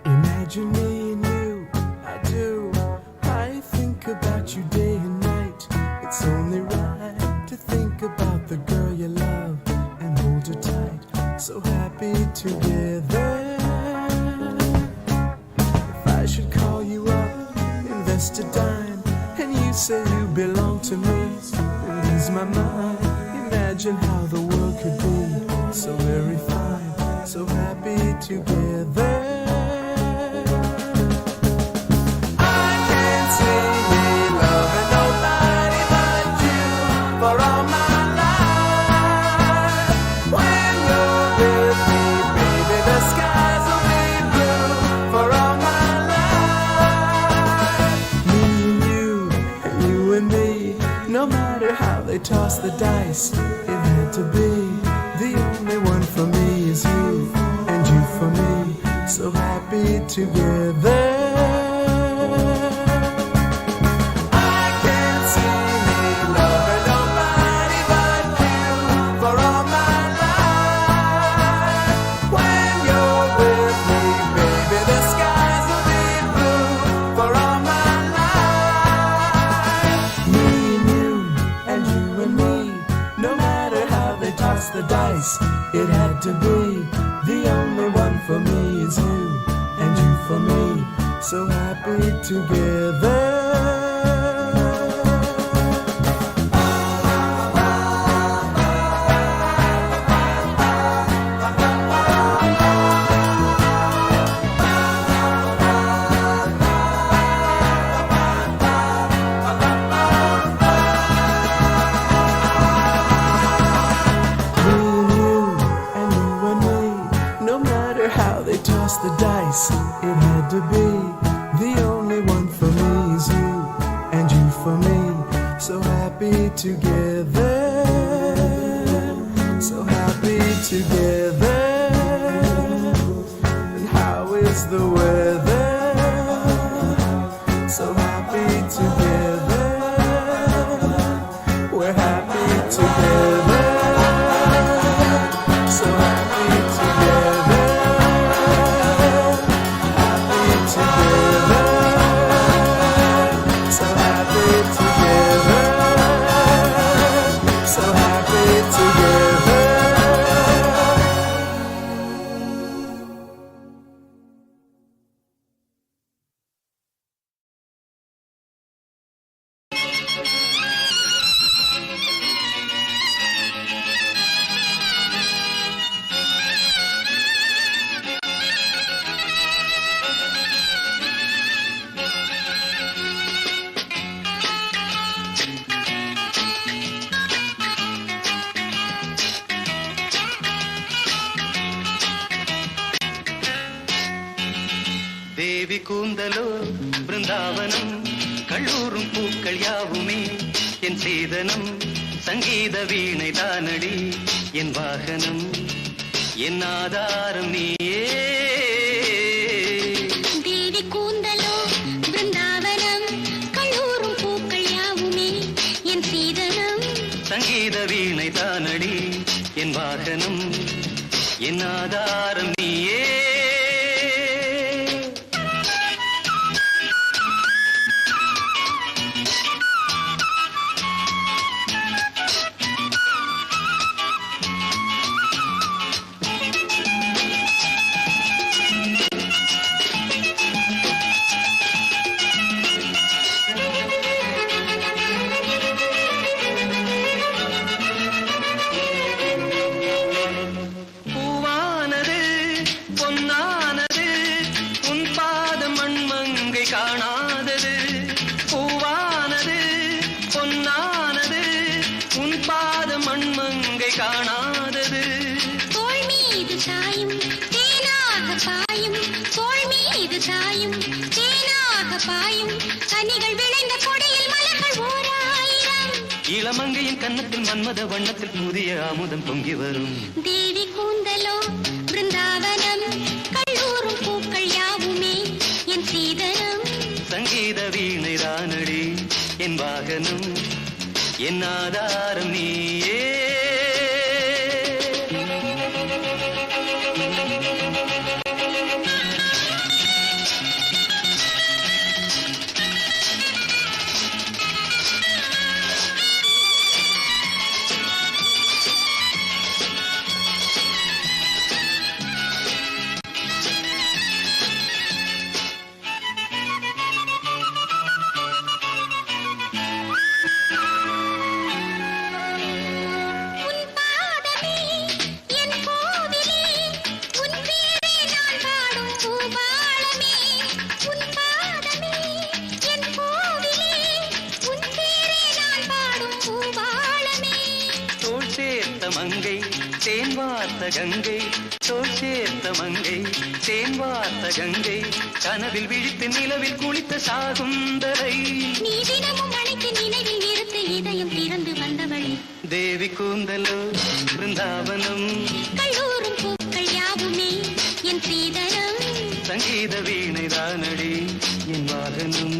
Imagine me and you, I do. I think about you day and night. It's only right to think about the girl you love and hold her tight. So happy together. If I should call you up, invest a dime, and you say you belong to me, and ease my mind. Imagine how the world could be so very fine, so happy together. They toss the dice, it had to be. The only one for me is you, and you for me, so happy together. I can't see me loving nobody but you for all my life. When you're with me, baby, the skies will be blue for all my life. Me and you, and you and me, no matter how they toss the dice, it had to be. The only one for me is you, and you for me, so happy together. Toss the dice, it had to be. The only one for me is you, and you for me, so happy together, so happy together. And how is the weather? So happy together, we're happy together, so happy together. தேவி கூந்தலோ பிருந்தாவனம், கல்லூரும் பூக்கள் யாவுமே என் சீதனம். சங்கீத வீணை தானடி என் வாகனம், என் ஆதாரம் நீயே. தேவி கூந்தலோ பிருந்தாவனம், கல்லூரும் பூக்கள் யாவுமே என் சீதனம். சங்கீத வீணை தானடி என் வாகனம், என் ஆதாரம் நீயே. இளமங்கையின் கன்னத்தில் மன்மத வண்ணத்தில் புதிய அமுதம் பொங்கி வரும். தேவி கூந்தலோ பிருந்தாவனம், கல்லூரும் பூக்கள் யாவுமே என் சீதனம். சங்கீத வீணை தானடி என் வாகனம், என் ஆதாரம் நீ. சேர்த்த மங்கை தேன் வார்த்த கங்கை தோல் சேர்த்த மங்கை தேன் வார்த்த கங்கை கனவில் விழித்து நிலவில் குளித்த சாகுந்தரை நீ தினமும் அழைத்து நினைவில் இருத்து இதயம் திறந்து வந்தவளே தேவி கூந்தலோ பிருந்தாவனம் கல்லூரும் பூக்கள் யாவுமே என் சீதனம் சங்கீத வீணைதானடி என் வாகனம்